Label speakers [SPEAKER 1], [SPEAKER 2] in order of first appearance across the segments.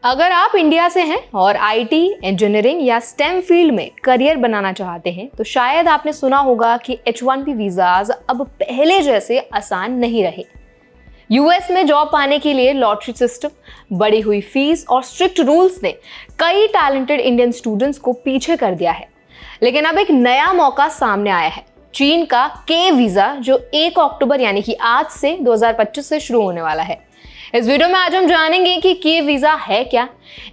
[SPEAKER 1] अगर आप इंडिया से हैं और आईटी, इंजीनियरिंग या स्टेम फील्ड में करियर बनाना चाहते हैं तो शायद आपने सुना होगा कि H1B वीजाज अब पहले जैसे आसान नहीं रहे। यूएस में जॉब पाने के लिए लॉटरी सिस्टम, बढ़ी हुई फीस और स्ट्रिक्ट रूल्स ने कई टैलेंटेड इंडियन स्टूडेंट्स को पीछे कर दिया है। लेकिन अब एक नया मौका सामने आया है, चीन का के वीजा, जो 1 अक्टूबर यानी कि आज से 2025 से शुरू होने वाला है। इस वीडियो में आज हम जानेंगे कि के वीजा है क्या,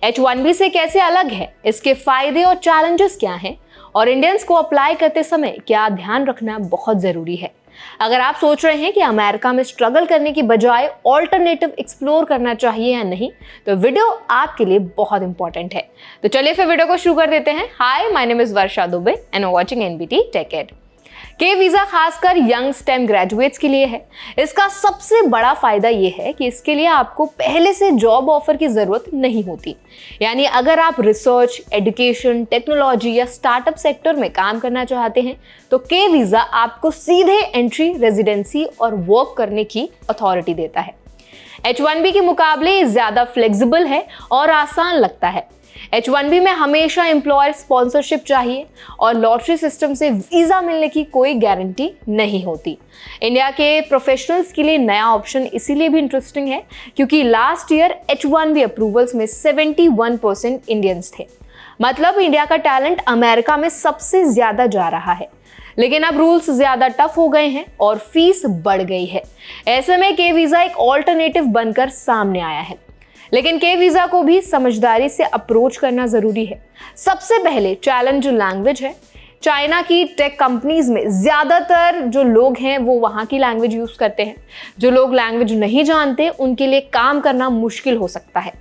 [SPEAKER 1] H1B से कैसे अलग है, इसके फायदे और चैलेंजेस क्या हैं और इंडियंस को अप्लाई करते समय क्या ध्यान रखना बहुत जरूरी है। अगर आप सोच रहे हैं कि अमेरिका में स्ट्रगल करने की बजाय ऑल्टरनेटिव एक्सप्लोर करना चाहिए या नहीं, तो वीडियो आपके लिए बहुत इंपॉर्टेंट है। तो चलिए फिर वीडियो को शुरू कर देते हैं। Hi, my name is Varsha Dubey and watching NBT tech ed. के वीजा खासकर यंग स्टेम ग्रेजुएट्स के लिए है। इसका सबसे बड़ा फायदा यह है कि इसके लिए आपको पहले से जॉब ऑफर की जरूरत नहीं होती। यानी अगर आप रिसर्च, एजुकेशन, टेक्नोलॉजी या स्टार्टअप सेक्टर में काम करना चाहते हैं तो के वीजा आपको सीधे एंट्री, रेजिडेंसी और वर्क करने की अथॉरिटी देता है। H1B के मुकाबले ज्यादा फ्लेक्सिबल है और आसान लगता है। H1B में हमेशा एम्प्लॉयर स्पॉन्सरशिप चाहिए और लॉटरी सिस्टम से वीजा मिलने की कोई गारंटी नहीं होती। इंडिया के प्रोफेशनल्स के लिए नया ऑप्शन इसीलिए भी इंटरेस्टिंग है क्योंकि लास्ट ईयर H1B अप्रूवल्स में 71% इंडियंस थे। मतलब इंडिया का टैलेंट अमेरिका में सबसे ज्यादा जा रहा है। लेकिन अब रूल्स ज्यादा टफ हो गए हैं और फीस बढ़ गई है। ऐसे में के वीजा एक ऑल्टरनेटिव बनकर सामने आया है। लेकिन के वीजा को भी समझदारी से अप्रोच करना जरूरी है। सबसे पहले चैलेंज लैंग्वेज है। चाइना की टेक कंपनीज में ज्यादातर जो लोग हैं वो वहां की लैंग्वेज यूज करते हैं। जो लोग लैंग्वेज नहीं जानते उनके लिए काम करना मुश्किल हो सकता है।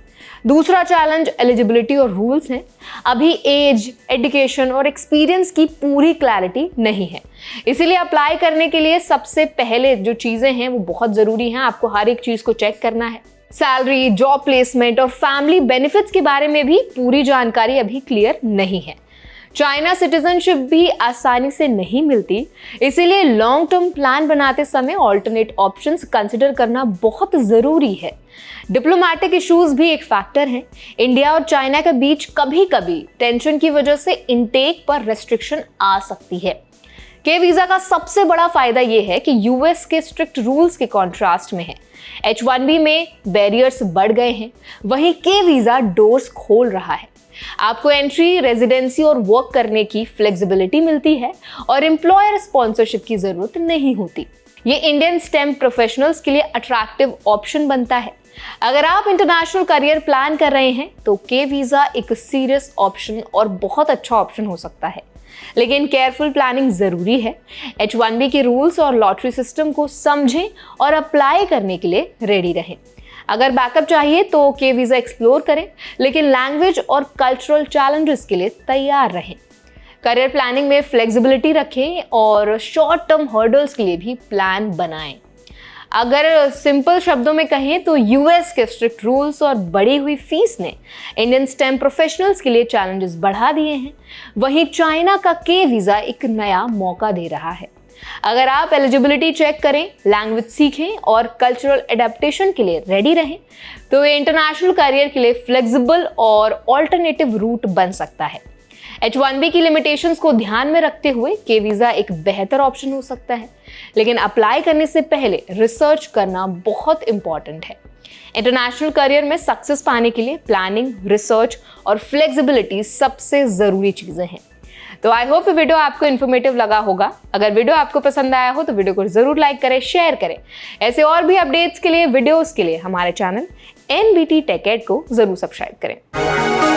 [SPEAKER 1] दूसरा चैलेंज एलिजिबिलिटी और रूल्स हैं। अभी एज, एजुकेशन और एक्सपीरियंस की पूरी क्लैरिटी नहीं है। इसीलिए अप्लाई करने के लिए सबसे पहले जो चीजें हैं वो बहुत जरूरी हैं। आपको हर एक चीज को चेक करना है। सैलरी, जॉब प्लेसमेंट और फैमिली बेनिफिट्स के बारे में भी पूरी जानकारी अभी क्लियर नहीं है। चाइना सिटीजनशिप भी आसानी से नहीं मिलती, इसीलिए लॉन्ग टर्म प्लान बनाते समय ऑल्टरनेट ऑप्शंस कंसिडर करना बहुत जरूरी है। डिप्लोमेटिक इश्यूज भी एक फैक्टर हैं। इंडिया और चाइना के बीच कभी कभी टेंशन की वजह से इनटेक पर रेस्ट्रिक्शन आ सकती है। के वीजा का सबसे बड़ा फायदा यह है कि यूएस के स्ट्रिक्ट रूल्स के कॉन्ट्रास्ट में है। H1B में बैरियर्स बढ़ गए हैं, वहीं के वीजा डोर्स खोल रहा है। आपको एंट्री, रेजिडेंसी और वर्क करने की फ्लेक्सिबिलिटी मिलती है और एम्प्लॉयर स्पॉन्सरशिप की जरूरत नहीं होती। ये इंडियन स्टेम प्रोफेशनल्स के लिए अट्रैक्टिव ऑप्शन बनता है। अगर आप इंटरनेशनल करियर प्लान कर रहे हैं तो के वीजा एक सीरियस ऑप्शन और बहुत अच्छा ऑप्शन हो सकता है। लेकिन केयरफुल प्लानिंग जरूरी है। H1B के रूल्स और लॉटरी सिस्टम को समझें और अप्लाई करने के लिए रेडी रहें। अगर बैकअप चाहिए तो के वीजा एक्सप्लोर करें, लेकिन लैंग्वेज और कल्चरल चैलेंजेस के लिए तैयार रहें। करियर प्लानिंग में फ्लेक्सिबिलिटी रखें और शॉर्ट टर्म हर्डल्स के लिए भी प्लान बनाएं। अगर सिंपल शब्दों में कहें तो यूएस के स्ट्रिक्ट रूल्स और बढ़ी हुई फीस ने इंडियन स्टेम प्रोफेशनल्स के लिए चैलेंजेस बढ़ा दिए हैं। वहीं चाइना का के वीजा एक नया मौका दे रहा है। अगर आप एलिजिबिलिटी चेक करें, लैंग्वेज सीखें और कल्चरल एडेप्टेशन के लिए रेडी रहें तो ये इंटरनेशनल करियर के लिए फ्लेक्सिबल और ऑल्टरनेटिव रूट बन सकता है। H1B की लिमिटेशंस को ध्यान में रखते हुए के वीजा एक बेहतर ऑप्शन हो सकता है। लेकिन अप्लाई करने से पहले रिसर्च करना बहुत इंपॉर्टेंट है। इंटरनेशनल करियर में सक्सेस पाने के लिए प्लानिंग, रिसर्च और फ्लेक्सिबिलिटी सबसे जरूरी चीजें हैं। तो आई होप वीडियो आपको इन्फॉर्मेटिव लगा होगा। अगर वीडियो आपको पसंद आया हो तो वीडियो को जरूर लाइक करें, शेयर करें। ऐसे और भी अपडेट्स के लिए, वीडियोस के लिए हमारे चैनल एनबीटी टेक एड को जरूर सब्सक्राइब करें।